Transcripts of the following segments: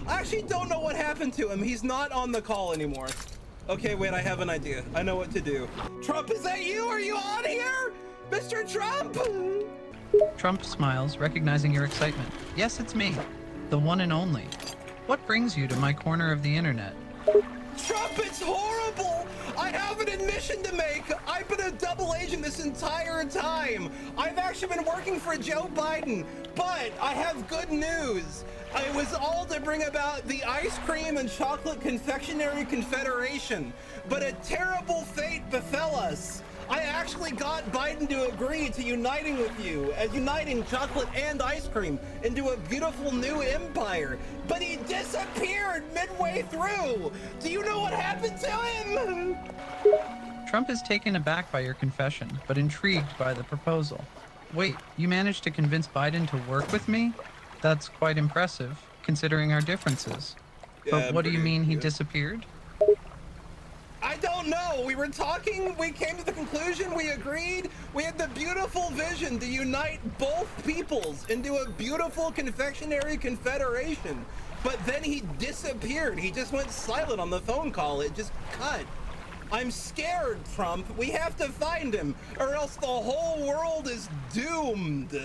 I actually don't know what happened to him. He's not on the call anymore. Okay, wait, I have an idea. I know what to do. Trump, is that you? Are you on here? Mr. Trump? Trump smiles, recognizing your excitement. Yes, it's me, the one and only. What brings you to my corner of the internet? Trump, it's horrible! I have an admission to make! I've been a double agent this entire time! I've actually been working for Joe Biden, but I have good news! It was all to bring about the Ice Cream and Chocolate Confectionery Confederation, but a terrible fate befell us. I actually got Biden to agree to uniting with you, as uniting chocolate and ice cream into a beautiful new empire. But he disappeared midway through. Do you know what happened to him? Trump is taken aback by your confession, but intrigued by the proposal. Wait, you managed to convince Biden to work with me? That's quite impressive, considering our differences. But what do you mean he disappeared? I don't know. We were talking, we came to the conclusion, we agreed. We had the beautiful vision to unite both peoples into a beautiful confectionery confederation. But then he disappeared. He just went silent on the phone call. It just cut. I'm scared, Trump. We have to find him, or else the whole world is doomed.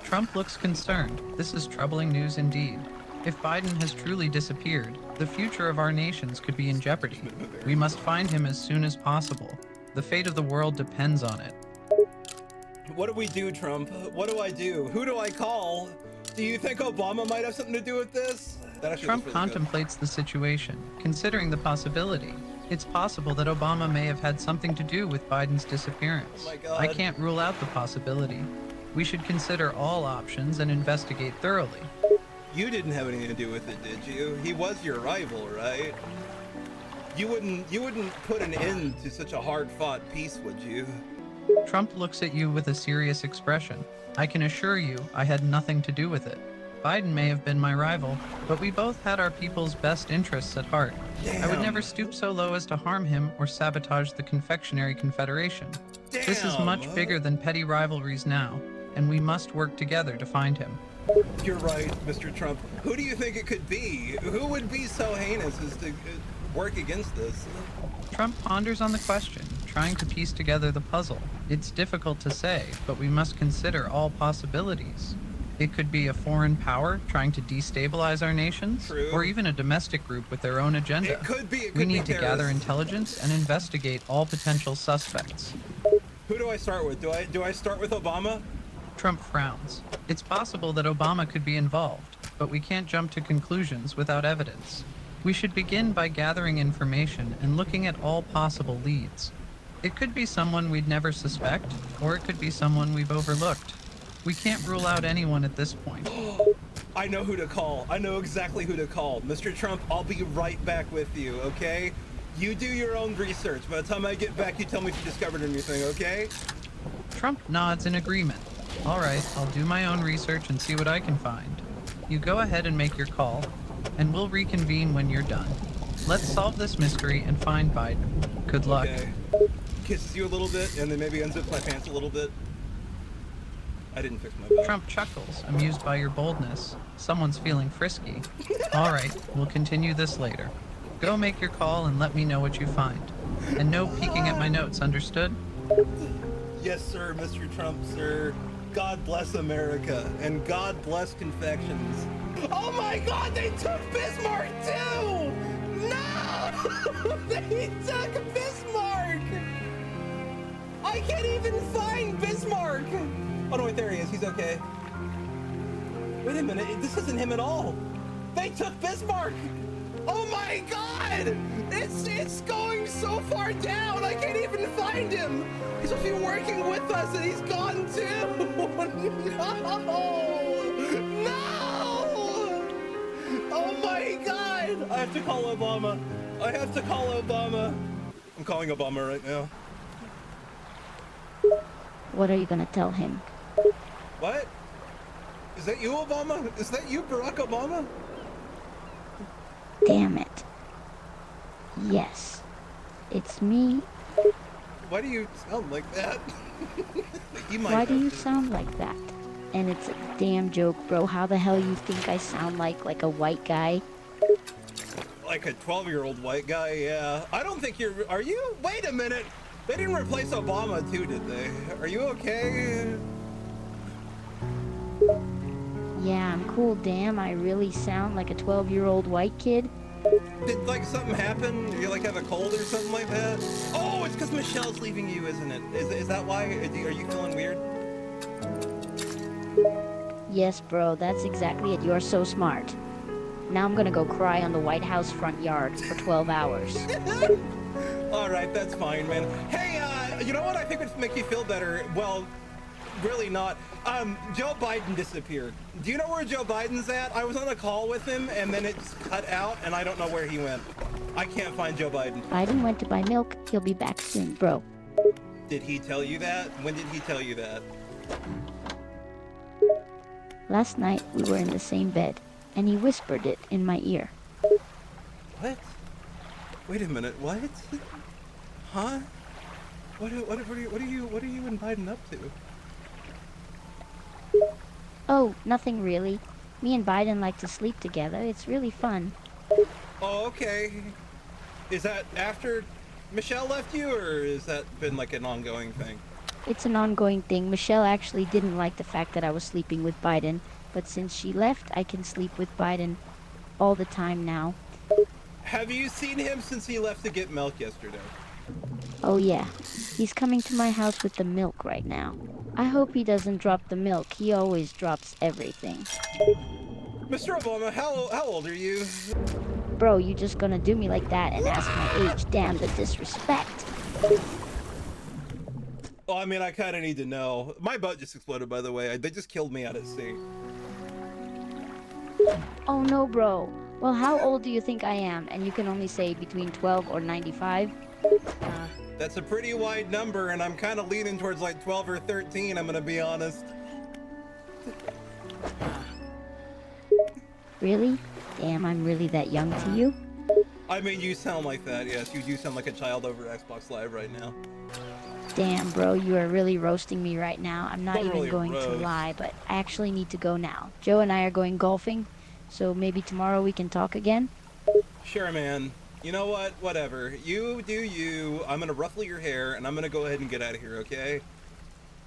Trump looks concerned. This is troubling news indeed. If Biden has truly disappeared, the future of our nations could be in jeopardy. We must find him as soon as possible. The fate of the world depends on it. What do we do, Trump? What do I do? Who do I call? Do you think Obama might have something to do with this? Trump really contemplates the situation, considering the possibility. It's possible that Obama may have had something to do with Biden's disappearance. Oh my God. I can't rule out the possibility. We should consider all options and investigate thoroughly. You didn't have anything to do with it, did you? He was your rival, right? You wouldn't put an end to such a hard-fought peace, would you? Trump looks at you with a serious expression. I can assure you I had nothing to do with it. Biden may have been my rival, but we both had our people's best interests at heart. Damn. I would never stoop so low as to harm him or sabotage the Confectionery Confederation. Damn. This is much bigger than petty rivalries now, and we must work together to find him. You're right, Mr. Trump. Who do you think it could be? Who would be so heinous as to work against this? Trump ponders on the question, trying to piece together the puzzle. It's difficult to say, but we must consider all possibilities. It could be a foreign power trying to destabilize our nations, True. Or even a domestic group with their own agenda. It could be. We need to gather intelligence and investigate all potential suspects. Who do I start with? Do I start with Obama? Trump frowns. It's possible that Obama could be involved, but we can't jump to conclusions without evidence. We should begin by gathering information and looking at all possible leads. It could be someone we'd never suspect, or it could be someone we've overlooked. We can't rule out anyone at this point. I know who to call. I know exactly who to call. Mr. Trump, I'll be right back with you, okay? You do your own research. By the time I get back, you tell me if you discovered anything, okay? Trump nods in agreement. All right, I'll do my own research and see what I can find. You go ahead and make your call, and we'll reconvene when you're done. Let's solve this mystery and find Biden. Good luck. Okay. Kisses you a little bit, and then maybe unzips my pants a little bit. I didn't fix my belt. Trump chuckles, amused by your boldness. Someone's feeling frisky. All right, we'll continue this later. Go make your call and let me know what you find. And no peeking at my notes, understood? Yes, sir, Mr. Trump, sir. God bless America, and God bless confections. Oh my God, they took Bismarck too! No! They took Bismarck! I can't even find Bismarck! Oh no, wait, there he is, he's okay. Wait a minute, this isn't him at all. They took Bismarck! Oh my God! It's going so far down, I can't even find him! He's supposed to be working with us and he's gone too! No! No! Oh my God! I have to call Obama. I have to call Obama. I'm calling Obama right now. What are you gonna tell him? What? Is that you, Obama? Is that you, Barack Obama? Damn it. Yes, it's me. Why do you sound like that? Why do you sound like that? And it's a damn joke, bro. How the hell you think I sound like a white guy? Like a 12-year-old white guy, yeah. I don't think are you? Wait a minute. They didn't replace Obama too, did they? Are you okay? Yeah, I'm cool, damn. I really sound like a 12-year-old white kid. Did like something happen? You like have a cold or something like that? Oh, it's because Michelle's leaving you, isn't it? Is that why? Are you feeling weird? Yes, bro, that's exactly it. You're so smart. Now I'm gonna go cry on the White House front yard for 12 hours. All right, that's fine, man. Hey, you know what I think would make you feel better? Well, really not. Joe Biden disappeared. Do you know where Joe Biden's at? I was on a call with him and then it just cut out and I don't know where he went. I can't find Joe Biden. Biden went to buy milk. He'll be back soon, bro. Did he tell you that? When did he tell you that? Last night we were in the same bed, and he whispered it in my ear. What? Wait a minute, what? Huh? What are you and Biden up to? Oh, nothing really. Me and Biden like to sleep together. It's really fun. Oh, okay. Is that after Michelle left you, or has that been like an ongoing thing? It's an ongoing thing. Michelle actually didn't like the fact that I was sleeping with Biden, but since she left, I can sleep with Biden all the time now. Have you seen him since he left to get milk yesterday? Oh yeah, he's coming to my house with the milk right now. I hope he doesn't drop the milk. He always drops everything. Mr. Obama, how old are you? Bro, you just gonna do me like that and ask my age? Damn the disrespect. Well, I mean, I kind of need to know. My butt just exploded, by the way. They just killed me out at sea. Oh no, bro. Well, how old do you think I am? And you can only say between 12 or 95? That's a pretty wide number, and I'm kind of leaning towards like 12 or 13, I'm gonna be honest. Really? Damn, I'm really that young to you? I mean, you sound like that, yes. You do sound like a child over Xbox Live right now. Damn, bro, you are really roasting me right now. I'm not Don't even really going to roast. lie, but I actually need to go now. Joe and I are going golfing, so maybe tomorrow we can talk again? Sure, man. You know what? Whatever. You do you. I'm gonna ruffle your hair, and I'm gonna go ahead and get out of here, okay?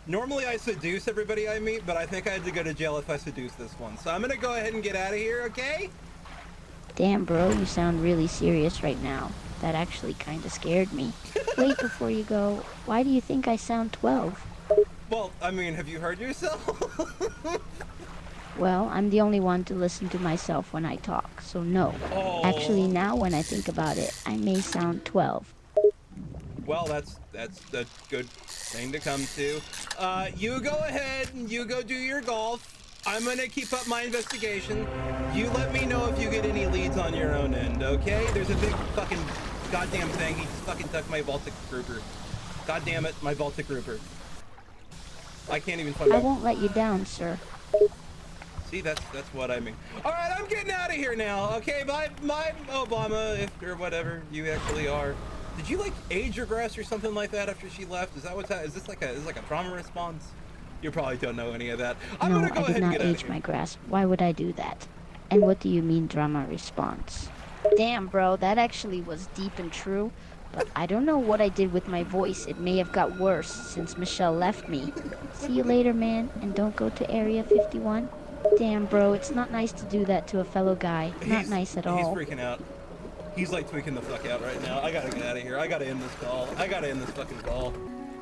Normally I seduce everybody I meet, but I think I had to go to jail if I seduce this one. So I'm gonna go ahead and get out of here, okay? Damn, bro, you sound really serious right now. That actually kind of scared me. Wait, before you go, why do you think I sound 12? Well, I mean, have you heard yourself? Well, I'm the only one to listen to myself when I talk, so no. Oh. Actually, now when I think about it, I may sound 12. Well, that's a good thing to come to. You go ahead and you go do your golf. I'm gonna keep up my investigation. You let me know if you get any leads on your own end, okay? There's a big fucking goddamn thing. He just fucking took my Baltic grouper. God damn it, my Baltic grouper. I can't even find I out. won't let you down, sir. See, that's what I mean. All right, I'm getting out of here now. Okay, bye, Obama, if or whatever you actually are. Did you like age your grass or something like that after she left? Is that what's that? Is this like a trauma response? You probably don't know any of that. I'm No, gonna go I ahead did and not get out of age here. my grass. Why would I do that? And what do you mean drama response? Damn, bro, that actually was deep and true. But I don't know what I did with my voice. It may have got worse since Michelle left me. See you later, man, and don't go to Area 51. Damn, bro, it's not nice to do that to a fellow guy. Not nice at all. He's freaking out. He's like tweaking the fuck out right now. I gotta get out of here. I gotta end this call. I gotta end this fucking call.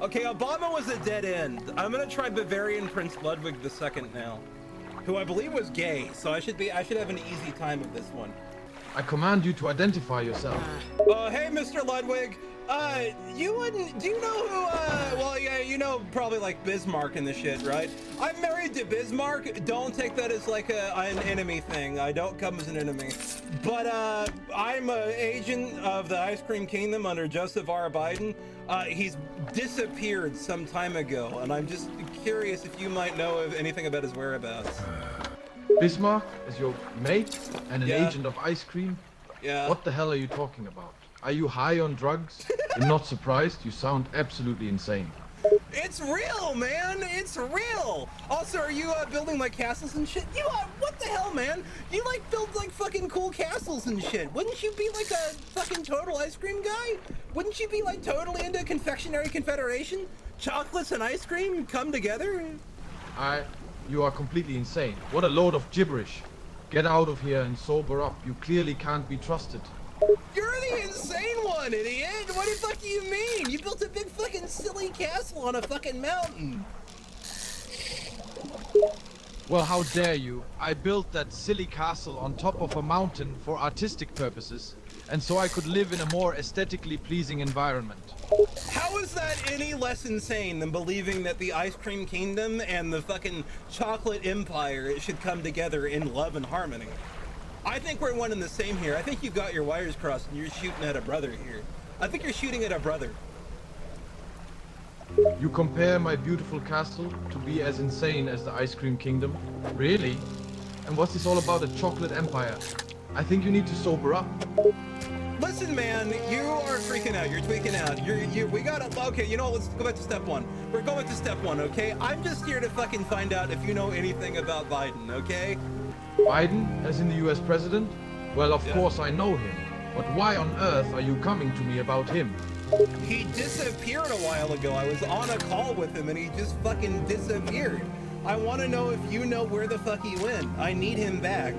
Okay, Obama was a dead end. I'm gonna try Bavarian Prince Ludwig II now, who I believe was gay. So I should have an easy time of this one. I command you to identify yourself. Hey, Mr. Ludwig. Do you know who, well, yeah, you know probably like Bismarck and the shit, right? I'm married to Bismarck. Don't take that as like an enemy thing. I don't come as an enemy. But, I'm an agent of the Ice Cream Kingdom under Joseph R. Biden. He's disappeared some time ago, and I'm just curious if you might know of anything about his whereabouts. Bismarck is your mate and an Yeah. agent of ice cream? Yeah. What the hell are you talking about? Are you high on drugs? I'm not surprised. You sound absolutely insane. It's real, man. It's real. Also, are you building like castles and shit? You what the hell, man? You like build like fucking cool castles and shit. Wouldn't you be like a fucking total ice cream guy? Wouldn't you be like totally into confectionery confederation? Chocolates and ice cream come together? You are completely insane. What a load of gibberish. Get out of here and sober up. You clearly can't be trusted. You're the insane one, idiot! What the fuck do you mean? You built a big fucking silly castle on a fucking mountain. Well, how dare you? I built that silly castle on top of a mountain for artistic purposes, and so I could live in a more aesthetically pleasing environment. How is that any less insane than believing that the Ice Cream Kingdom and the fucking Chocolate Empire should come together in love and harmony? I think we're one and the same here. I think you got your wires crossed and you're shooting at a brother here. I think you're shooting at a brother. You compare my beautiful castle to be as insane as the Ice Cream Kingdom? Really? And what's this all about, a chocolate empire? I think you need to sober up. Listen, man, you are freaking out. You're tweaking out. We gotta, okay, you know what? Let's go back to step one. We're going to step one, okay? I'm just here to fucking find out if you know anything about Biden, okay? Biden, as in the US president? Well, of course I know him. But why on earth are you coming to me about him? He disappeared a while ago. I was on a call with him and he just fucking disappeared. I want to know if you know where the fuck he went. I need him back.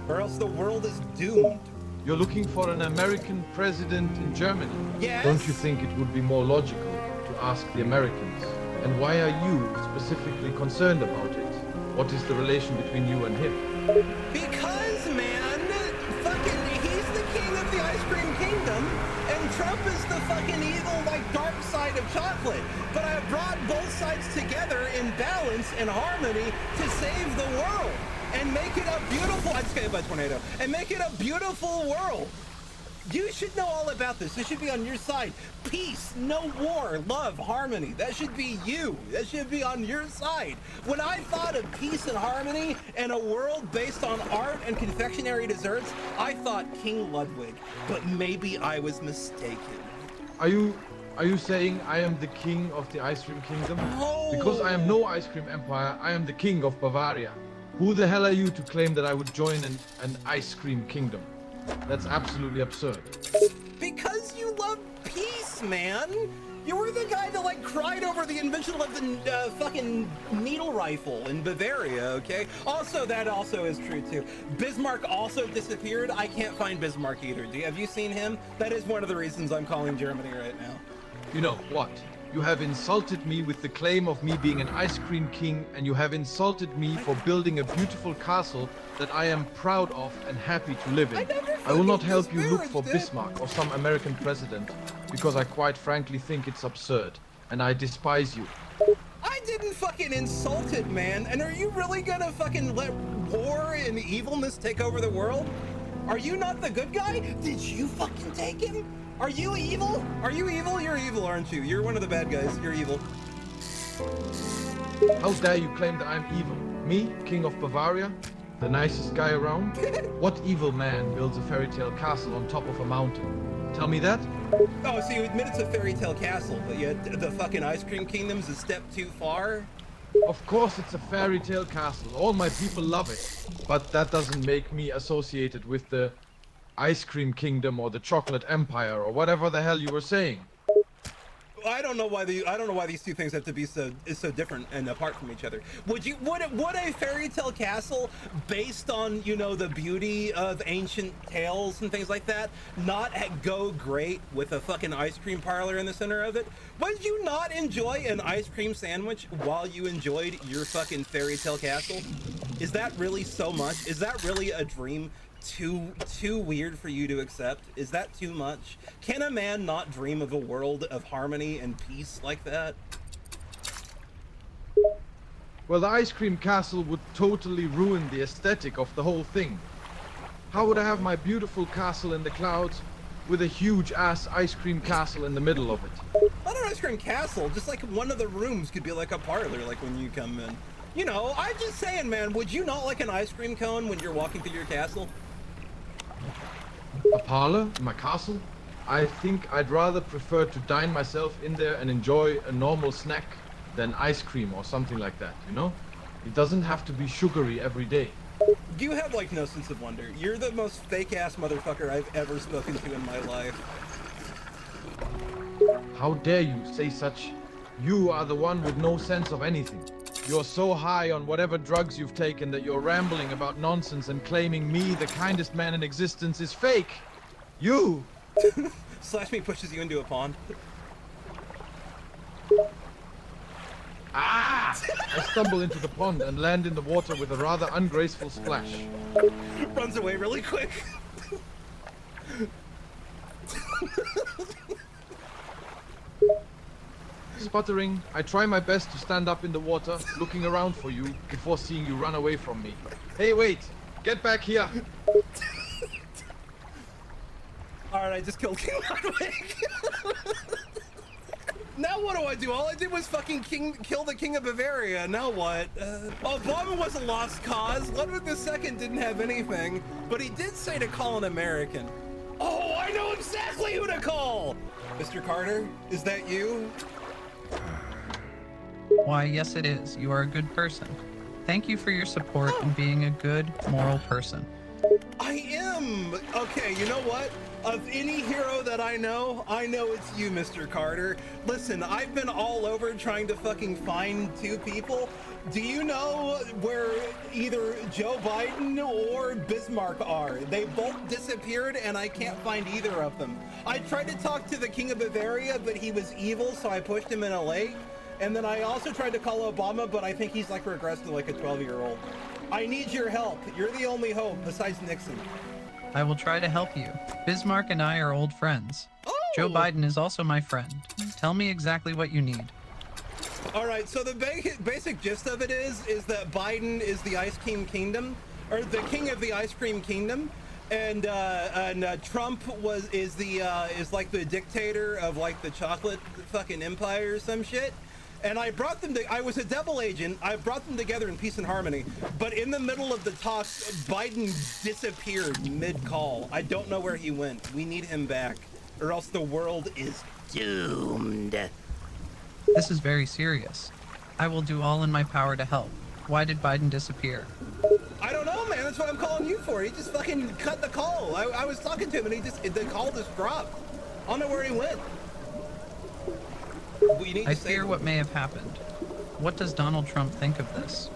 Or else the world is doomed. You're looking for an American president in Germany? Yes. Don't you think it would be more logical to ask the Americans? And why are you specifically concerned about it? What is the relation between you and him? Because, man, fucking, he's the king of the Ice Cream Kingdom, and Trump is the fucking evil, like, dark side of chocolate. But I brought both sides together in balance and harmony to save the world and make it a beautiful, I just got hit by a tornado, and make it a beautiful world. You should know all about this. This should be on your side. Peace, no war, love, harmony. That should be you. That should be on your side. When I thought of peace and harmony and a world based on art and confectionery desserts, I thought King Ludwig, but maybe I was mistaken. Are you saying I am the king of the Ice Cream Kingdom? Oh. Because I am no Ice Cream Empire, I am the king of Bavaria. Who the hell are you to claim that I would join an Ice Cream Kingdom? That's absolutely absurd. Because you love peace, man. You were the guy that like cried over the invention of the fucking needle rifle in Bavaria, okay? Also, that also is true too. Bismarck also disappeared. I can't find Bismarck either. Have you seen him? That is one of the reasons I'm calling Germany right now. You know what? You have insulted me with the claim of me being an ice cream king, and you have insulted me for building a beautiful castle that I am proud of and happy to live in. I will not help you look for Bismarck or some American president, because I quite frankly think it's absurd, and I despise you. I didn't fucking insult it, man. And are you really gonna fucking let war and evilness take over the world? Are you not the good guy? Did you fucking take him? Are you evil? Are you evil? You're evil, aren't you? You're one of the bad guys. You're evil. How dare you claim that I'm evil? Me, King of Bavaria? The nicest guy around? What evil man builds a fairy tale castle on top of a mountain? Tell me that? Oh, so you admit it's a fairy tale castle, but yet the fucking Ice Cream Kingdom's a step too far? Of course it's a fairy tale castle. All my people love it. But that doesn't make me associated with the Ice Cream Kingdom or the Chocolate Empire or whatever the hell you were saying. I don't know why these two things have to be so different and apart from each other. Would a fairy tale castle based on, you know, the beauty of ancient tales and things like that not go great with a fucking ice cream parlor in the center of it? Would you not enjoy an ice cream sandwich while you enjoyed your fucking fairy tale castle? Is that really so much? Is that really a dream too weird for you to accept? Is that too much? Can a man not dream of a world of harmony and peace like that? Well, the ice cream castle would totally ruin the aesthetic of the whole thing. How would I have my beautiful castle in the clouds with a huge ass ice cream castle in the middle of it? Not an ice cream castle, just like one of the rooms could be like a parlor, like when you come in. You know, I'm just saying, man, would you not like an ice cream cone when you're walking through your castle? A parlor in my castle? I think I'd rather prefer to dine myself in there and enjoy a normal snack than ice cream or something like that, you know? It doesn't have to be sugary every day. You have like no sense of wonder. You're the most fake ass motherfucker I've ever spoken to in my life. How dare you say such? You are the one with no sense of anything. You're so high on whatever drugs you've taken that you're rambling about nonsense and claiming me, the kindest man in existence, is fake. You! Slash me pushes you into a pond. Ah! I stumble into the pond and land in the water with a rather ungraceful splash. Runs away really quick. Sputtering, I try my best to stand up in the water, looking around for you before seeing you run away from me. Hey, wait! Get back here! Alright, I just killed King Ludwig. Now what do I do? All I did was fucking kill the King of Bavaria. Now what? Obama was a lost cause. Ludwig II didn't have anything, but he did say to call an American. Oh, I know exactly who to call! Mr. Carter, is that you? Why, yes it is. You are a good person. Thank you for your support and being a good, moral person. I am! Okay, you know what? Of any hero that I know it's you, Mr. Carter. Listen, I've been all over trying to fucking find two people. Do you know where either Joe Biden or Bismarck are? They both disappeared and I can't find either of them. I tried to talk to the King of Bavaria, but he was evil, so I pushed him in a lake. And then I also tried to call Obama, but I think he's like regressed to like a 12-year-old. I need your help. You're the only hope besides Nixon. I will try to help you. Bismarck and I are old friends. Oh! Joe Biden is also my friend. Tell me exactly what you need. All right, so the basic gist of it is that Biden is the Ice Cream Kingdom, or the king of the Ice Cream Kingdom, and Trump is like the dictator of like the chocolate fucking empire or some shit. And I brought them I was a devil agent. I brought them together in peace and harmony. But in the middle of the talk, Biden disappeared mid-call. I don't know where he went. We need him back, or else the world is doomed. This is very serious. I will do all in my power to help. Why did Biden disappear? I don't know, man. That's what I'm calling you for. He just fucking cut the call. I was talking to him, and the call just dropped. I don't know where he went. I fear what may have happened. What does Donald Trump think of this?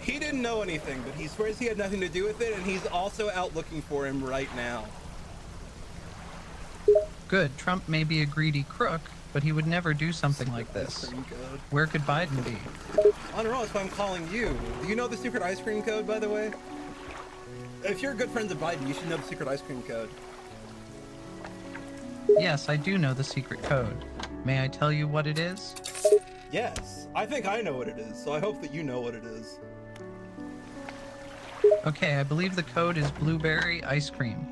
He didn't know anything, but he swears he had nothing to do with it, and he's also out looking for him right now. Good, Trump may be a greedy crook, but he would never do something like this. Where could Biden be? I don't know, that's why I'm calling you. Do you know the secret ice cream code, by the way? If you're good friends of Biden, you should know the secret ice cream code. Yes, I do know the secret code. May I tell you what it is? Yes, I think I know what it is, so I hope that you know what it is. Okay, I believe the code is blueberry ice cream.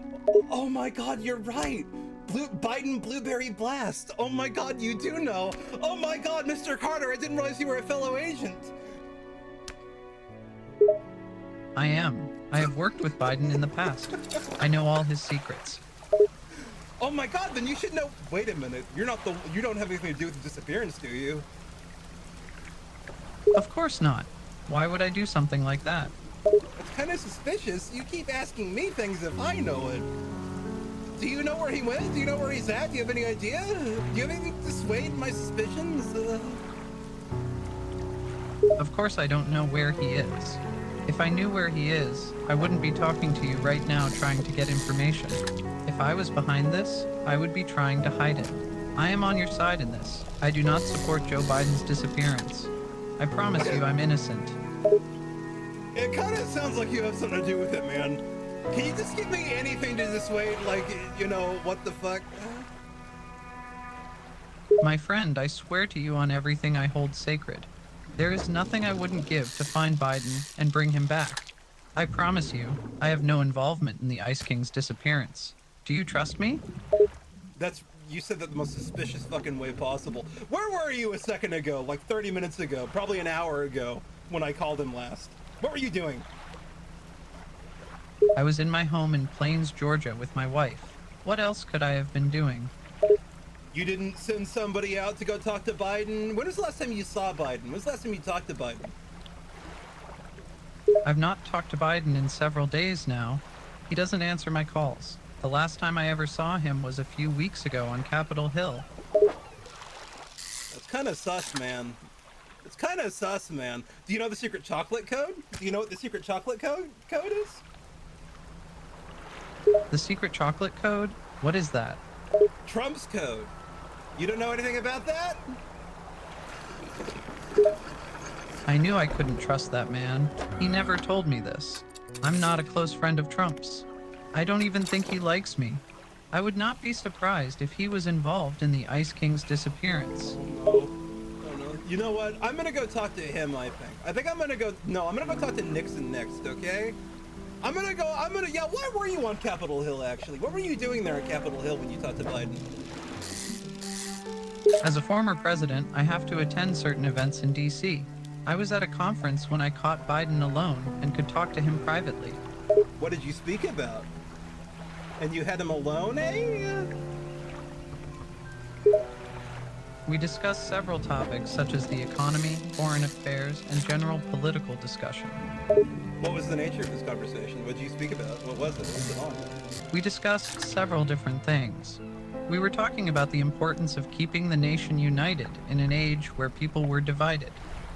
Oh my god, you're right! Biden Blueberry Blast! Oh my god, you do know! Oh my god, Mr. Carter, I didn't realize you were a fellow agent! I am. I have worked with Biden in the past. I know all his secrets. Oh my god, then you should know. Wait a minute. You don't have anything to do with the disappearance, do you? Of course not. Why would I do something like that? It's kind of suspicious. You keep asking me things if I know it. Do you know where he went? Do you know where he's at? Do you have any idea? Do you have anything to dissuade my suspicions? Of course I don't know where he is. If I knew where he is, I wouldn't be talking to you right now trying to get information. If I was behind this, I would be trying to hide it. I am on your side in this. I do not support Joe Biden's disappearance. I promise you I'm innocent. It kind of sounds like you have something to do with it, man. Can you just give me anything to dissuade, like, you know, what the fuck? My friend, I swear to you on everything I hold sacred. There is nothing I wouldn't give to find Biden and bring him back. I promise you, I have no involvement in the Ice King's disappearance. Do you trust me? You said that the most suspicious fucking way possible. Where were you a second ago? Like 30 minutes ago, probably an hour ago, when I called him last. What were you doing? I was in my home in Plains, Georgia with my wife. What else could I have been doing? You didn't send somebody out to go talk to Biden? When was the last time you saw Biden? When was the last time you talked to Biden? I've not talked to Biden in several days now. He doesn't answer my calls. The last time I ever saw him was a few weeks ago on Capitol Hill. That's kind of sus, man. It's kind of sus, man. Do you know the secret chocolate code? Do you know what the secret chocolate code is? The secret chocolate code? What is that? Trump's code. You don't know anything about that? I knew I couldn't trust that man. He never told me this. I'm not a close friend of Trump's. I don't even think he likes me. I would not be surprised if he was involved in the Ice King's disappearance. Oh, no. You know what? I'm gonna go talk to him, I think I'm gonna go talk to Nixon next, okay? Yeah, why were you on Capitol Hill, actually? What were you doing there at Capitol Hill when you talked to Biden? As a former president, I have to attend certain events in D.C. I was at a conference when I caught Biden alone and could talk to him privately. What did you speak about? And you had him alone, eh? We discussed several topics such as the economy, foreign affairs, and general political discussion. What was the nature of this conversation? What did you speak about? What was it? What was it on? We discussed several different things. We were talking about the importance of keeping the nation united in an age where people were divided.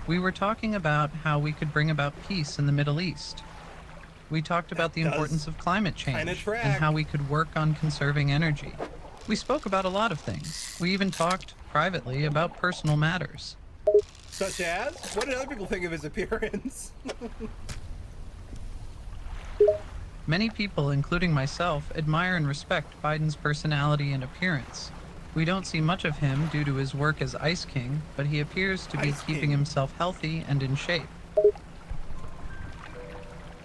We were talking about how we could bring about peace in the Middle East. We talked about the importance of climate change and how we could work on conserving energy. We spoke about a lot of things. We even talked privately about personal matters. Such as? What did other people think of his appearance? Many people, including myself, admire and respect Biden's personality and appearance. We don't see much of him due to his work as Ice King, but he appears to be keeping himself healthy and in shape.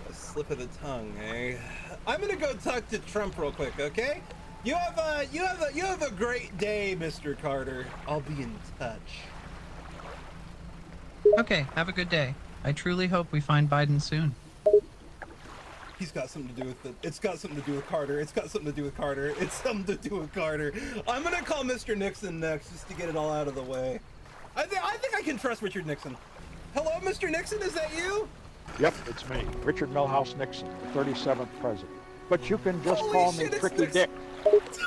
A slip of the tongue, eh? I'm gonna go talk to Trump real quick, okay? You have a great day, Mr. Carter. I'll be in touch. Okay, have a good day. I truly hope we find Biden soon. He's got something to do with it. It's got something to do with Carter. It's got something to do with Carter. It's something to do with Carter. I'm gonna call Mr. Nixon next just to get it all out of the way. I think I can trust Richard Nixon. Hello, Mr. Nixon, is that you? Yep, it's me, Richard Milhouse Nixon, the 37th president. But you can just call me Tricky Dick.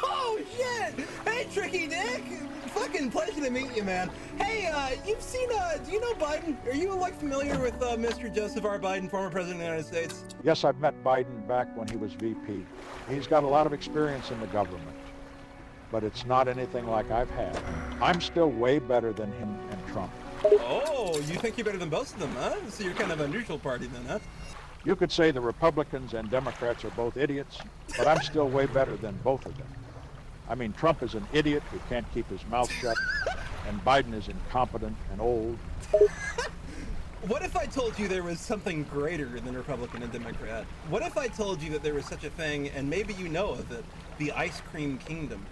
Oh, shit! Hey, Tricky Dick! Fucking pleasure to meet you, man. Hey, you've seen, do you know Biden? Are you, like, familiar with, Mr. Joseph R. Biden, former president of the United States? Yes, I've met Biden back when he was VP. He's got a lot of experience in the government, but it's not anything like I've had. I'm still way better than him and Trump. Oh, you think you're better than both of them, huh? So you're kind of a neutral party then, huh? You could say the Republicans and Democrats are both idiots, but I'm still way better than both of them. I mean, Trump is an idiot who can't keep his mouth shut, and Biden is incompetent and old. What if I told you there was something greater than Republican and Democrat? What if I told you that there was such a thing, and maybe you know of it, the Ice Cream Kingdom?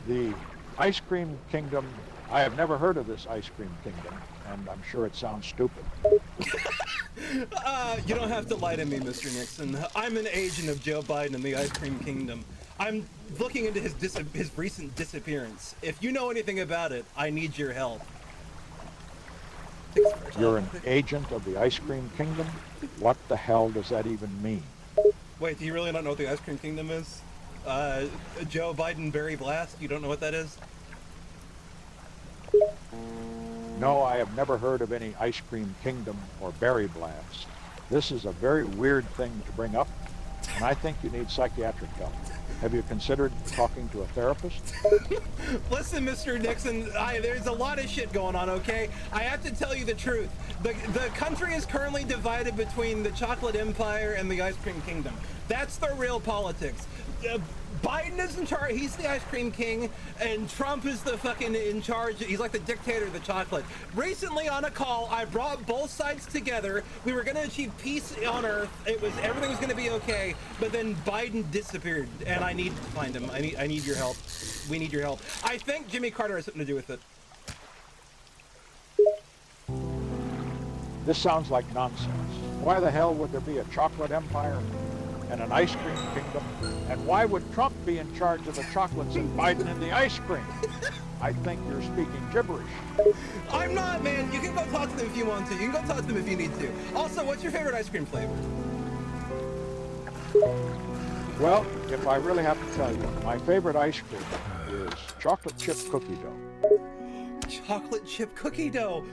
The Ice Cream Kingdom, I have never heard of this Ice Cream Kingdom, and I'm sure it sounds stupid. You don't have to lie to me, Mr. Nixon. I'm an agent of Joe Biden in the Ice Cream Kingdom. I'm looking into his recent disappearance. If you know anything about it, I need your help. You're an agent of the Ice Cream Kingdom? What the hell does that even mean? Wait, do you really not know what the Ice Cream Kingdom is? Joe Biden Berry Blast? You don't know what that is? No, I have never heard of any Ice Cream Kingdom or Berry Blast. This is a very weird thing to bring up, and I think you need psychiatric help. Have you considered talking to a therapist? Listen, Mr. Nixon, there's a lot of shit going on, okay? I have to tell you the truth. The country is currently divided between the Chocolate Empire and the Ice Cream Kingdom. That's the real politics. Biden is in charge, he's the Ice Cream King, and Trump is the fucking in charge, he's like the dictator of the chocolate. Recently on a call, I brought both sides together, we were gonna achieve peace on Earth, everything was gonna be okay, but then Biden disappeared, and I need to find him, I need your help. We need your help. I think Jimmy Carter has something to do with it. This sounds like nonsense. Why the hell would there be a chocolate empire? and an ice cream kingdom? And why would Trump be in charge of the chocolates and Biden in the ice cream? I think you're speaking gibberish. I'm not, man. You can go talk to them if you want to. You can go talk to them if you need to. Also, what's your favorite ice cream flavor? Well, if I really have to tell you, my favorite ice cream is chocolate chip cookie dough. Chocolate chip cookie dough.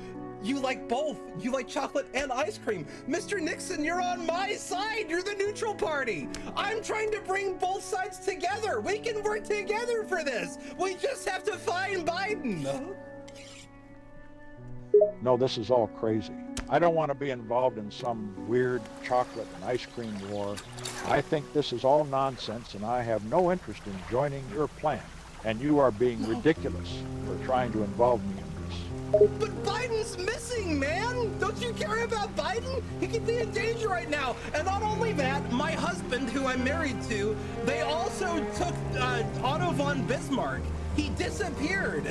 You like both. You like chocolate and ice cream. Mr. Nixon, you're on my side. You're the neutral party. I'm trying to bring both sides together. We can work together for this. We just have to find Biden. No, this is all crazy. I don't want to be involved in some weird chocolate and ice cream war. I think this is all nonsense, and I have no interest in joining your plan. And you are being ridiculous for trying to involve me in this. But Biden's missing, man. Don't you care about Biden? He could be in danger right now. And not only that, my husband, who I'm married to, they also took Otto von Bismarck. He disappeared.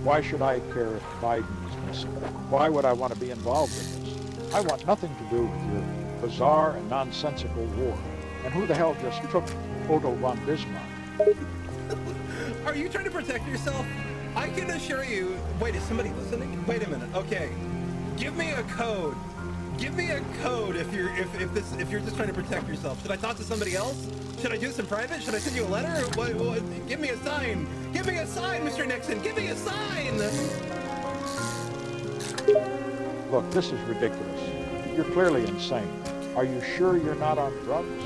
Why should I care if Biden is missing? Why would I want to be involved in this? I want nothing to do with your bizarre and nonsensical war. And who the hell just took Otto von Bismarck? Are you trying to protect yourself? I can assure you. Wait, is somebody listening? Wait a minute. Okay, give me a code. Give me a code if you're just trying to protect yourself. Should I talk to somebody else? Should I do this in private? Should I send you a letter? What, give me a sign. Give me a sign, Mr. Nixon. Give me a sign. Look, this is ridiculous. You're clearly insane. Are you sure you're not on drugs?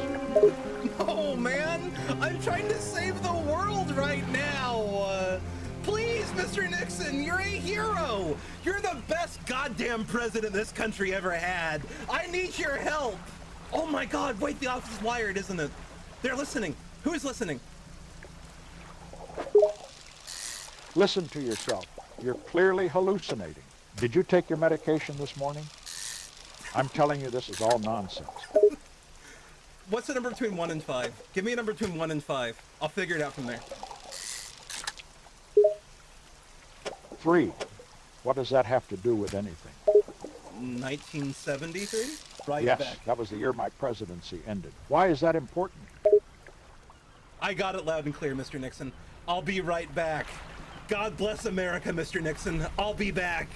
No, man. I'm trying to save the world right now. Please, Mr. Nixon, you're a hero. You're the best goddamn president this country ever had. I need your help. Oh my God, wait, the office is wired, isn't it? They're listening. Who's listening? Listen to yourself. You're clearly hallucinating. Did you take your medication this morning? I'm telling you, this is all nonsense. What's the number between 1 and 5? Give me a number between 1 and 5. I'll figure it out from there. 3. What does that have to do with anything? 1973? Right Yes, back. that was the year my presidency ended. Why is that important? I got it loud and clear, Mr. Nixon. I'll be right back. God bless America, Mr. Nixon. I'll be back.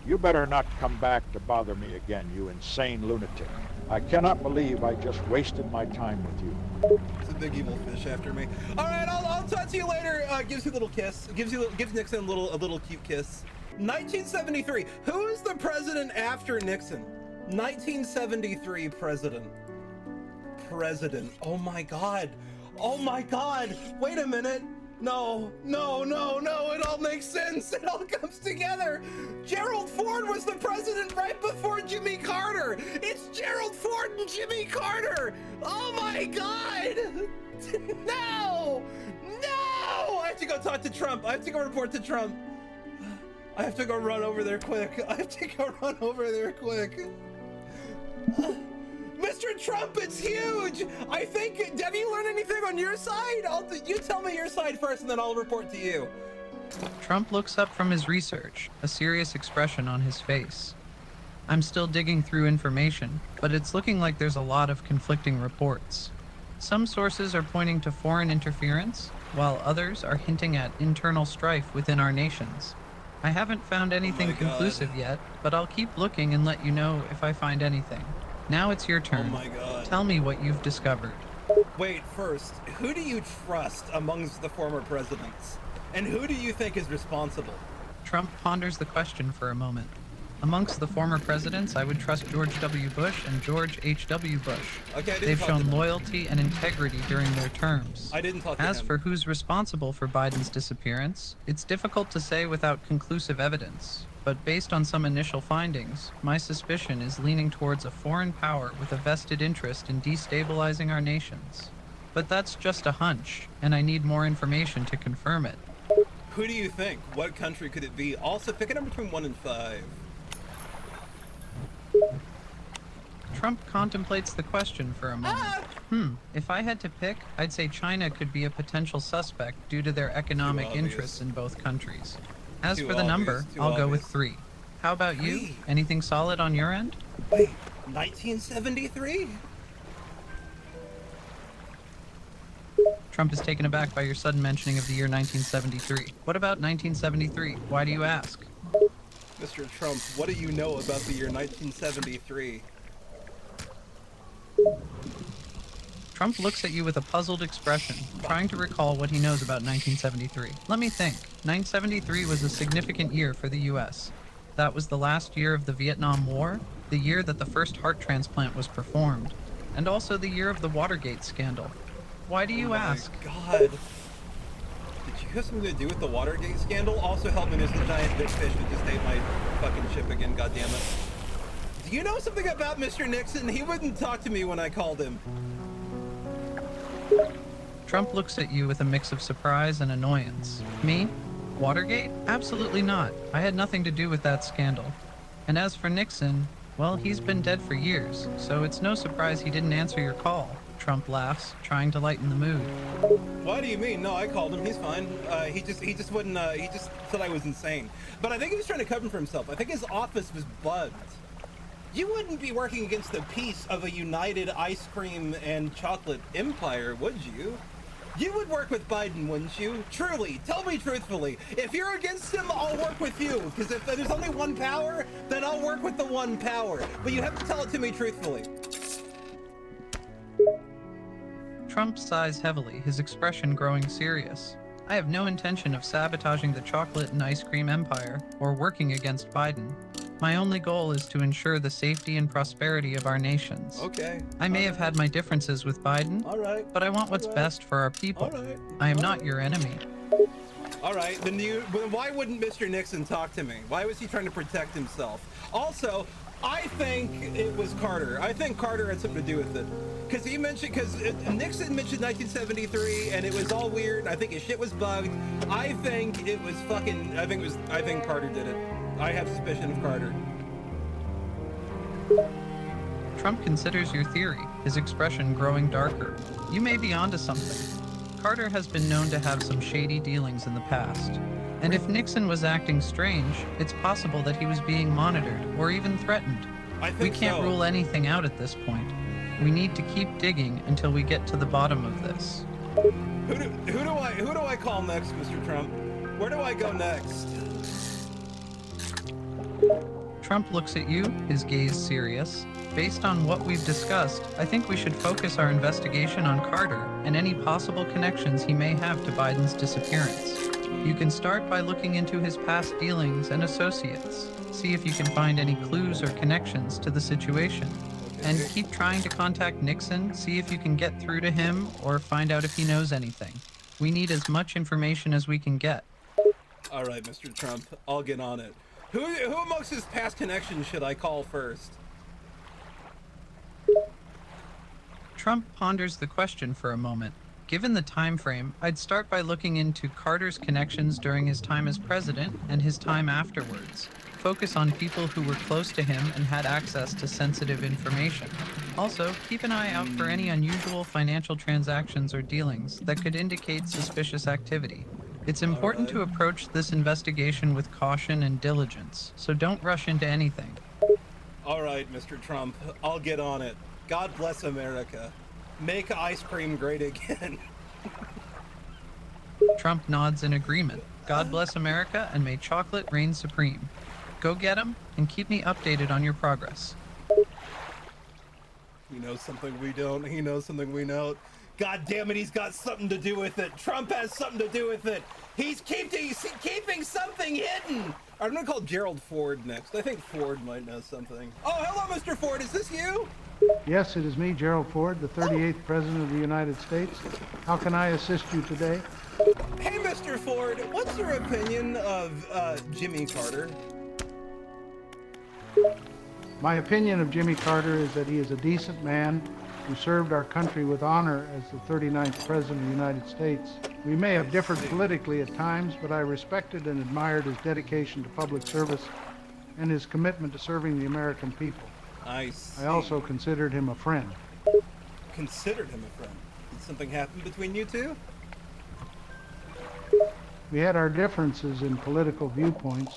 You better not come back to bother me again, you insane lunatic. I cannot believe I just wasted my time with you. It's a big evil fish after me. All right, I'll talk to you later. Gives you a little kiss. Gives Nixon a little cute kiss. 1973. Who is the president after Nixon? 1973 president. Oh my God. Oh my God. Wait a minute. No. It all makes sense. It all comes together. Gerald Ford was the president right before Jimmy Carter. It's Gerald Ford and Jimmy Carter. Oh my God. No. I have to go talk to Trump. I have to go report to Trump. I have to go run over there quick. Mr. Trump, it's huge! I think, have you learned anything on your side? You tell me your side first and then I'll report to you. Trump looks up from his research, a serious expression on his face. I'm still digging through information, but it's looking like there's a lot of conflicting reports. Some sources are pointing to foreign interference, while others are hinting at internal strife within our nations. I haven't found anything conclusive yet, but I'll keep looking and let you know if I find anything. Now it's your turn. Oh my God. Tell me what you've discovered. Wait, first, who do you trust amongst the former presidents? And who do you think is responsible? Trump ponders the question for a moment. Amongst the former presidents, I would trust George W. Bush and George H.W. Bush. Okay, They've shown loyalty and integrity during their terms. I didn't talk to him. As for who's responsible for Biden's disappearance, it's difficult to say without conclusive evidence. But based on some initial findings, my suspicion is leaning towards a foreign power with a vested interest in destabilizing our nations. But that's just a hunch, and I need more information to confirm it. Who do you think? What country could it be? Also, pick a number between 1 and 5. Trump contemplates the question for a moment. If I had to pick, I'd say China could be a potential suspect due to their economic interests in both countries. As for the number, I'll go with 3. How about you? Hey. Anything solid on your end? Wait, 1973? Trump is taken aback by your sudden mentioning of the year 1973. What about 1973? Why do you ask? Mr. Trump, what do you know about the year 1973? Trump looks at you with a puzzled expression, trying to recall what he knows about 1973. Let me think. 1973 was a significant year for the US. That was the last year of the Vietnam War, the year that the first heart transplant was performed, and also the year of the Watergate scandal. Why do you ask? Oh my God. Did you have something to do with the Watergate scandal? Also helping this giant big fish that just ate my fucking ship again, goddammit. Do you know something about Mr. Nixon? He wouldn't talk to me when I called him. Trump looks at you with a mix of surprise and annoyance. Me? Watergate? Absolutely not. I had nothing to do with that scandal. And as for Nixon, well, he's been dead for years, so it's no surprise he didn't answer your call. Trump laughs, trying to lighten the mood. What do you mean? No, I called him. He's fine. He just wouldn't. He just said I was insane. But I think he was trying to cover for himself. I think his office was bugged. You wouldn't be working against the peace of a united ice cream and chocolate empire, would you? You would work with Biden, wouldn't you? Truly, tell me truthfully. If you're against him, I'll work with you. Because if there's only one power, then I'll work with the one power. But you have to tell it to me truthfully. Trump sighs heavily, his expression growing serious. I have no intention of sabotaging the chocolate and ice cream empire or working against Biden. My only goal is to ensure the safety and prosperity of our nations. Okay. I may have had my differences with Biden, but I want what's best for our people. I am not your enemy. All right, then why wouldn't Mr. Nixon talk to me? Why was he trying to protect himself? Also, I think it was Carter. I think Carter had something to do with it. Because Nixon mentioned 1973 and it was all weird. I think his shit was bugged. I think Carter did it. I have suspicion of Carter. Trump considers your theory, his expression growing darker. You may be onto something. Carter has been known to have some shady dealings in the past. And if Nixon was acting strange, it's possible that he was being monitored or even threatened. We can't rule anything out at this point. We need to keep digging until we get to the bottom of this. Who do I call next, Mr. Trump? Where do I go next? Trump looks at you, his gaze serious. Based on what we've discussed, I think we should focus our investigation on Carter and any possible connections he may have to Biden's disappearance. You can start by looking into his past dealings and associates. See if you can find any clues or connections to the situation. And keep trying to contact Nixon, see if you can get through to him or find out if he knows anything. We need as much information as we can get. All right, Mr. Trump, I'll get on it. Who amongst his past connections should I call first? Trump ponders the question for a moment. Given the time frame, I'd start by looking into Carter's connections during his time as president and his time afterwards. Focus on people who were close to him and had access to sensitive information. Also, keep an eye out for any unusual financial transactions or dealings that could indicate suspicious activity. It's important to approach this investigation with caution and diligence, so don't rush into anything. All right, Mr. Trump, I'll get on it. God bless America. Make ice cream great again. Trump nods in agreement. God bless America and may chocolate reign supreme. Go get him and keep me updated on your progress. He knows something we don't. He knows something we don't. God damn it, he's got something to do with it. Trump has something to do with it. He's keeping something hidden. I'm gonna call Gerald Ford next. I think Ford might know something. Oh, hello, Mr. Ford. Is this you? Yes, it is me, Gerald Ford, the 38th President of the United States. How can I assist you today? Hey, Mr. Ford. What's your opinion of Jimmy Carter? My opinion of Jimmy Carter is that he is a decent man who served our country with honor as the 39th President of the United States. We may have differed politically at times, but I respected and admired his dedication to public service and his commitment to serving the American people. I see. I also considered him a friend. Considered him a friend? Did something happen between you two? We had our differences in political viewpoints,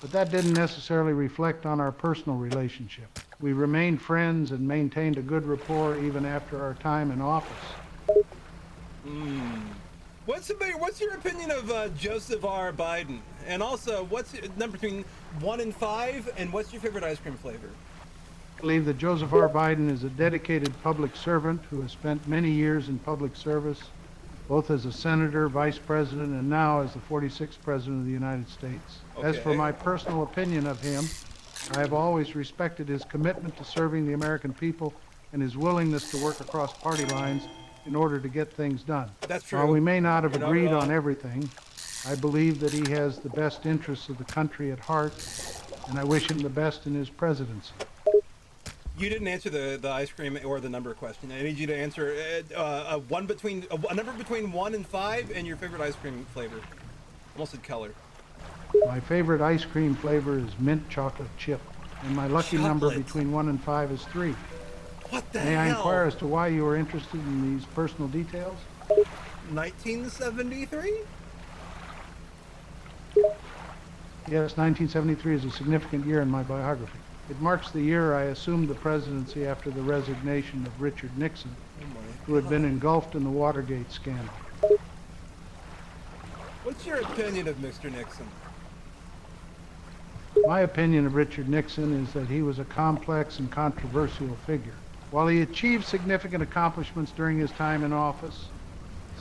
but that didn't necessarily reflect on our personal relationship. We remained friends and maintained a good rapport even after our time in office. What's your opinion of Joseph R. Biden? And also, what's your number between 1 and 5, and what's your favorite ice cream flavor? I believe that Joseph R. Biden is a dedicated public servant who has spent many years in public service, both as a senator, vice president, and now as the 46th president of the United States. As for my personal opinion of him, I have always respected his commitment to serving the American people and his willingness to work across party lines in order to get things done. That's true. While we may not have You're not agreed wrong. on everything, I believe that he has the best interests of the country at heart, and I wish him the best in his presidency. You didn't answer the ice cream or the number question. I need you to answer a number between 1 and 5, and your favorite ice cream flavor. Almost said color. My favorite ice cream flavor is mint chocolate chip, and my lucky number Chocolate. between 1 and 5 is 3. What the May I hell? inquire as to why you are interested in these personal details? 1973? Yes, 1973 is a significant year in my biography. It marks the year I assumed the presidency after the resignation of Richard Nixon, who had been engulfed in the Watergate scandal. What's your opinion of Mr. Nixon? My opinion of Richard Nixon is that he was a complex and controversial figure. While he achieved significant accomplishments during his time in office,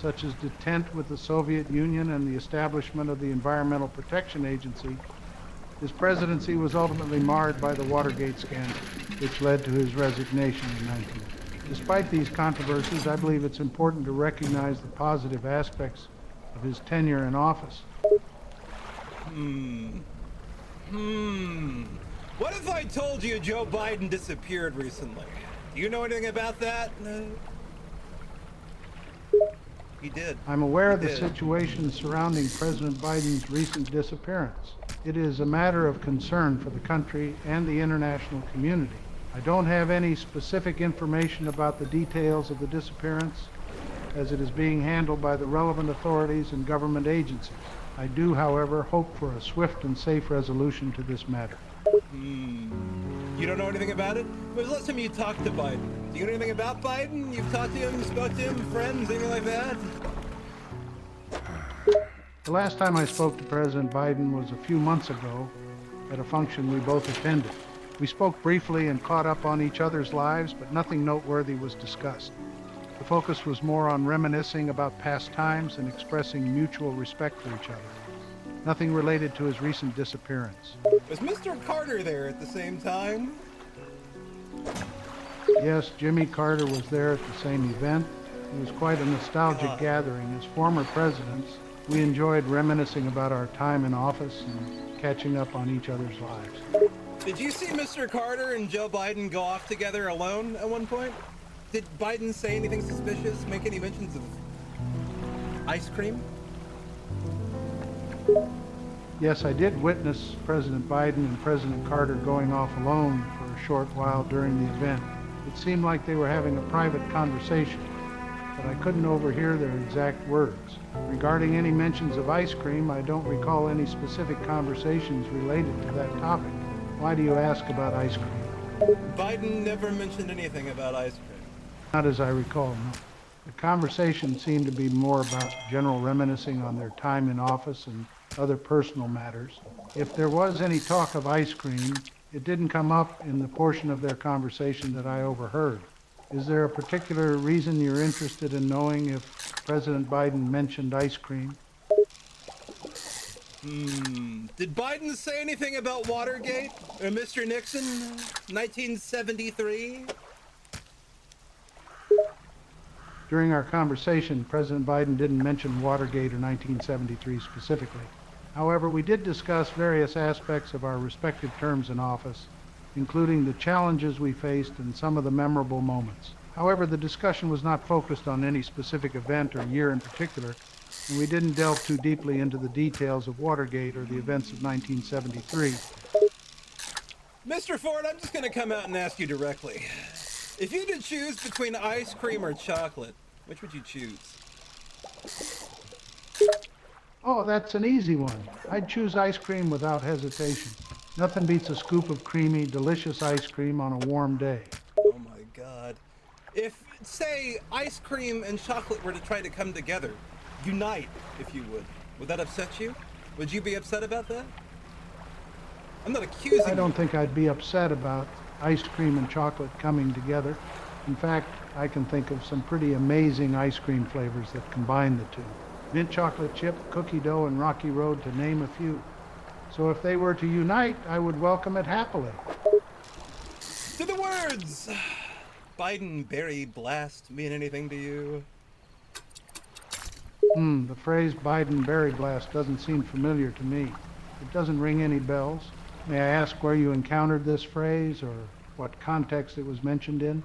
such as detent with the Soviet Union and the establishment of the Environmental Protection Agency, his presidency was ultimately marred by the Watergate scandal, which led to his resignation in 1990. Despite these controversies, I believe it's important to recognize the positive aspects of his tenure in office. What if I told you Joe Biden disappeared recently? Do you know anything about that? No. He did. I'm aware of the did. situation surrounding President Biden's recent disappearance. It is a matter of concern for the country and the international community. I don't have any specific information about the details of the disappearance, as it is being handled by the relevant authorities and government agencies. I do, however, hope for a swift and safe resolution to this matter. You don't know anything about it? When was the last time you talked to Biden? Do you know anything about Biden? You've talked to him, spoke to him, friends, anything like that? The last time I spoke to President Biden was a few months ago at a function we both attended. We spoke briefly and caught up on each other's lives, but nothing noteworthy was discussed. The focus was more on reminiscing about past times and expressing mutual respect for each other. Nothing related to his recent disappearance. Was Mr. Carter there at the same time? Yes, Jimmy Carter was there at the same event. It was quite a nostalgic gathering. As former presidents, we enjoyed reminiscing about our time in office and catching up on each other's lives. Did you see Mr. Carter and Joe Biden go off together alone at one point? Did Biden say anything suspicious, make any mentions of ice cream? Yes, I did witness President Biden and President Carter going off alone for a short while during the event. It seemed like they were having a private conversation, but I couldn't overhear their exact words. Regarding any mentions of ice cream, I don't recall any specific conversations related to that topic. Why do you ask about ice cream? Biden never mentioned anything about ice cream. Not as I recall, no. The conversation seemed to be more about general reminiscing on their time in office and other personal matters. If there was any talk of ice cream, it didn't come up in the portion of their conversation that I overheard. Is there a particular reason you're interested in knowing if President Biden mentioned ice cream? Did Biden say anything about Watergate or Mr. Nixon, 1973? During our conversation, President Biden didn't mention Watergate or 1973 specifically. However, we did discuss various aspects of our respective terms in office, including the challenges we faced and some of the memorable moments. However, the discussion was not focused on any specific event or year in particular, and we didn't delve too deeply into the details of Watergate or the events of 1973. Mr. Ford, I'm just going to come out and ask you directly. If you could choose between ice cream or chocolate, which would you choose? Oh, that's an easy one. I'd choose ice cream without hesitation. Nothing beats a scoop of creamy, delicious ice cream on a warm day. Oh my God. If, say, ice cream and chocolate were to try to come together, unite, if you would that upset you? Would you be upset about that? I'm not accusing I don't you. think I'd be upset about ice cream and chocolate coming together. In fact, I can think of some pretty amazing ice cream flavors that combine the two. Mint chocolate chip, cookie dough, and Rocky Road, to name a few. So if they were to unite, I would welcome it happily. Do the words Biden berry blast mean anything to you? The phrase Biden berry blast doesn't seem familiar to me. It doesn't ring any bells. May I ask where you encountered this phrase or what context it was mentioned in?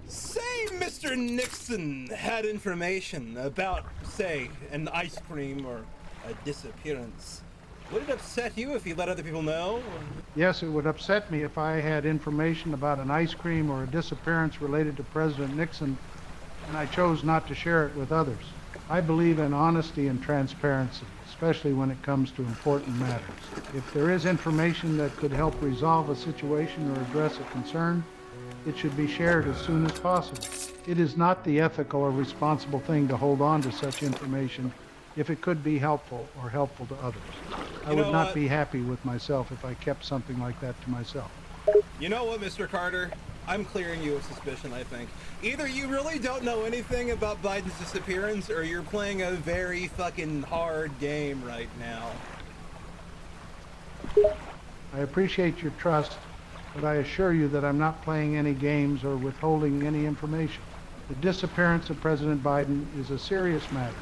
Say Mr. Nixon had information about, say, an ice cream or a disappearance. Would it upset you if he let other people know? Yes, it would upset me if I had information about an ice cream or a disappearance related to President Nixon and I chose not to share it with others. I believe in honesty and transparency, especially when it comes to important matters. If there is information that could help resolve a situation or address a concern, it should be shared as soon as possible. It is not the ethical or responsible thing to hold on to such information if it could be helpful or helpful to others. I would not be happy with myself if I kept something like that to myself. You know what, Mr. Carter? I'm clearing you of suspicion, I think. Either you really don't know anything about Biden's disappearance, or you're playing a very fucking hard game right now. I appreciate your trust, but I assure you that I'm not playing any games or withholding any information. The disappearance of President Biden is a serious matter,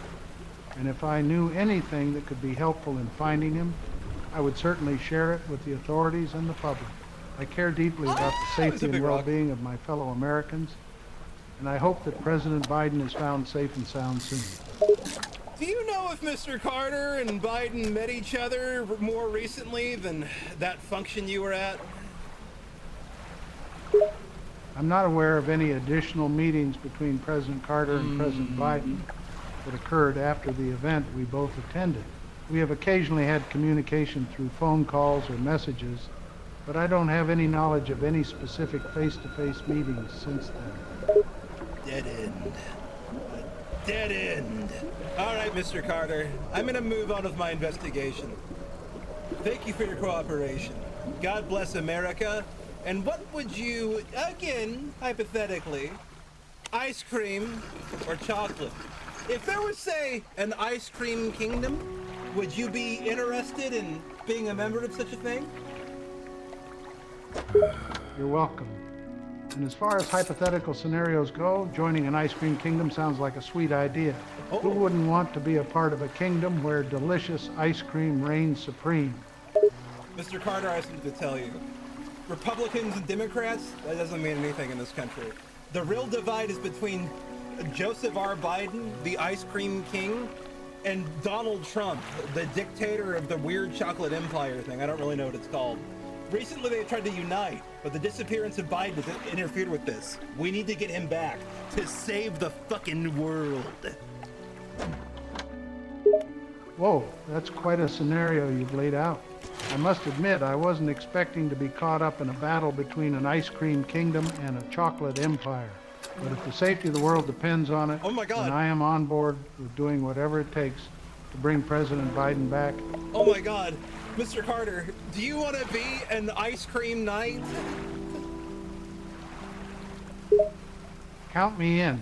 and if I knew anything that could be helpful in finding him, I would certainly share it with the authorities and the public. I care deeply about the safety and well-being of my fellow Americans, and I hope that President Biden is found safe and sound soon. Do you know if Mr. Carter and Biden met each other more recently than that function you were at? I'm not aware of any additional meetings between President Carter and President Biden that occurred after the event we both attended. We have occasionally had communication through phone calls or messages, but I don't have any knowledge of any specific face-to-face meetings since then. Dead end. A dead end. All right, Mr. Carter. I'm gonna move on with my investigation. Thank you for your cooperation. God bless America. And what would you, again, hypothetically, ice cream or chocolate? If there was, say, an ice cream kingdom, would you be interested in being a member of such a thing? You're welcome. And as far as hypothetical scenarios go, joining an ice cream kingdom sounds like a sweet idea. Oh. Who wouldn't want to be a part of a kingdom where delicious ice cream reigns supreme? Mr. Carter, I have something to tell you. Republicans and Democrats, that doesn't mean anything in this country. The real divide is between Joseph R. Biden, the ice cream king, and Donald Trump, the dictator of the weird chocolate empire thing. I don't really know what it's called. Recently they tried to unite, but the disappearance of Biden has interfered with this. We need to get him back to save the fucking world. Whoa, that's quite a scenario you've laid out. I must admit, I wasn't expecting to be caught up in a battle between an ice cream kingdom and a chocolate empire. But if the safety of the world depends on it, Oh my God. then I am on board with doing whatever it takes to bring President Biden back. Oh my God. Mr. Carter, do you want to be an ice cream knight? Count me in.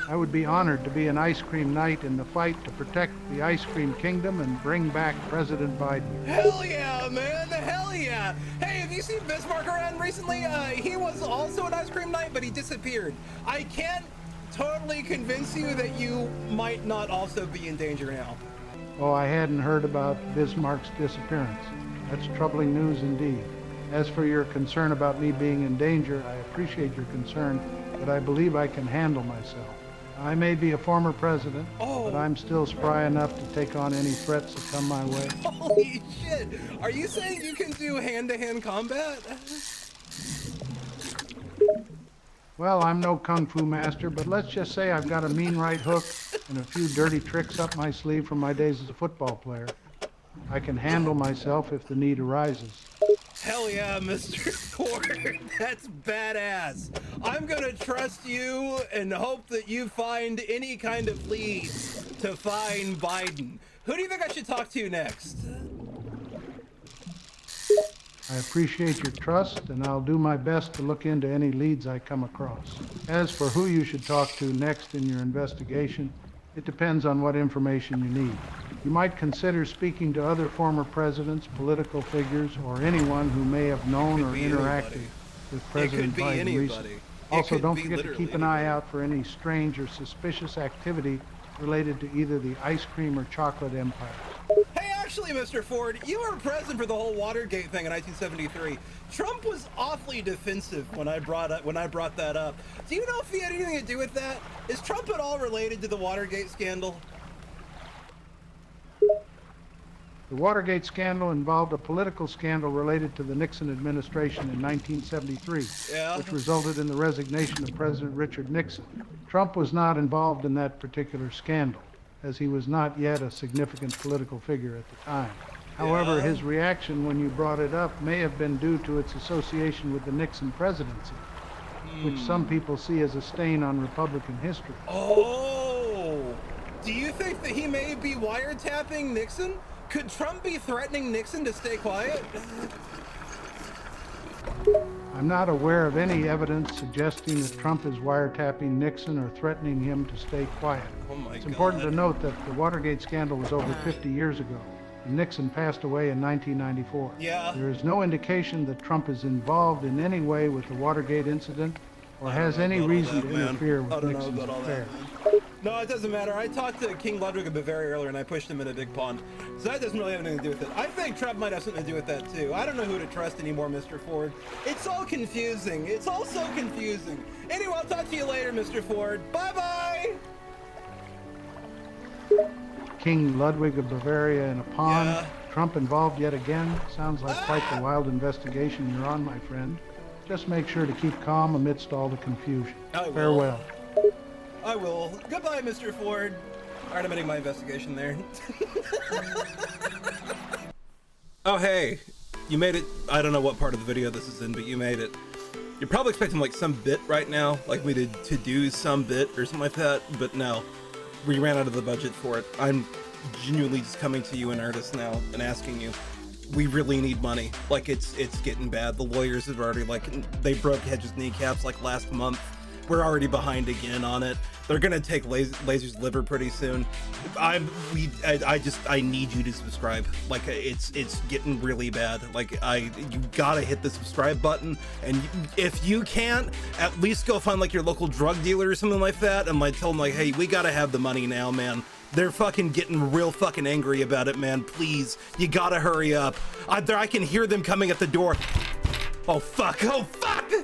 I would be honored to be an ice cream knight in the fight to protect the ice cream kingdom and bring back President Biden. Hell yeah, man! Hell yeah! Hey, have you seen Bismarck around recently? He was also an ice cream knight, but he disappeared. I can't totally convince you that you might not also be in danger now. Oh, I hadn't heard about Bismarck's disappearance. That's troubling news indeed. As for your concern about me being in danger, I appreciate your concern, but I believe I can handle myself. I may be a former president, but I'm still spry enough to take on any threats that come my way. Holy shit! Are you saying you can do hand-to-hand combat? Well, I'm no kung fu master, but let's just say I've got a mean right hook and a few dirty tricks up my sleeve from my days as a football player. I can handle myself if the need arises. Hell yeah, Mr. Ford. That's badass. I'm gonna trust you and hope that you find any kind of leads to find Biden. Who do you think I should talk to next? I appreciate your trust, and I'll do my best to look into any leads I come across. As for who you should talk to next in your investigation, it depends on what information you need. You might consider speaking to other former presidents, political figures, or anyone who may have known or interacted with President Biden recently. Also, don't forget to keep an eye out for any strange or suspicious activity related to either the ice cream or chocolate empires. Hey, actually, Mr. Ford, you were present for the whole Watergate thing in 1973. Trump was awfully defensive when I brought that up. Do you know if he had anything to do with that? Is Trump at all related to the Watergate scandal? The Watergate scandal involved a political scandal related to the Nixon administration in 1973, which resulted in the resignation of President Richard Nixon. Trump was not involved in that particular scandal, as he was not yet a significant political figure at the time. However, his reaction when you brought it up may have been due to its association with the Nixon presidency, which some people see as a stain on Republican history. Oh! Do you think that he may be wiretapping Nixon? Could Trump be threatening Nixon to stay quiet? I'm not aware of any evidence suggesting that Trump is wiretapping Nixon or threatening him to stay quiet. Oh my It's God. important to note that the Watergate scandal was over 50 years ago, and Nixon passed away in 1994. Yeah. There is no indication that Trump is involved in any way with the Watergate incident or has any reason to interfere with Nixon's affairs. No, it doesn't matter. I talked to King Ludwig of Bavaria earlier and I pushed him in a big pond. So that doesn't really have anything to do with it. I think Trump might have something to do with that too. I don't know who to trust anymore, Mr. Ford. It's all confusing. It's all so confusing. Anyway, I'll talk to you later, Mr. Ford. Bye-bye! King Ludwig of Bavaria in a pond. Yeah. Trump involved yet again. Sounds like quite the wild investigation you're on, my friend. Just make sure to keep calm amidst all the confusion. I will. Farewell. I will. Goodbye, Mr. Ford. All right, I'm ending my investigation there. Oh, hey. You made it. I don't know what part of the video this is in, but you made it. You're probably expecting like some bit right now, like me to do some bit or something like that, but no. We ran out of the budget for it. I'm genuinely just coming to you in earnest now and asking you. We really need money. Like, it's getting bad. The lawyers have already, like, they broke Hedges' kneecaps like last month. We're already behind again on it. They're gonna take Laser's liver pretty soon. I need you to subscribe. Like, it's getting really bad. Like, you gotta hit the subscribe button, and if you can't, at least go find like your local drug dealer or something like that, and like tell them like, hey, we gotta have the money now, man. They're fucking getting real fucking angry about it, man. Please, you gotta hurry up. I can hear them coming at the door. Oh fuck! Oh fuck!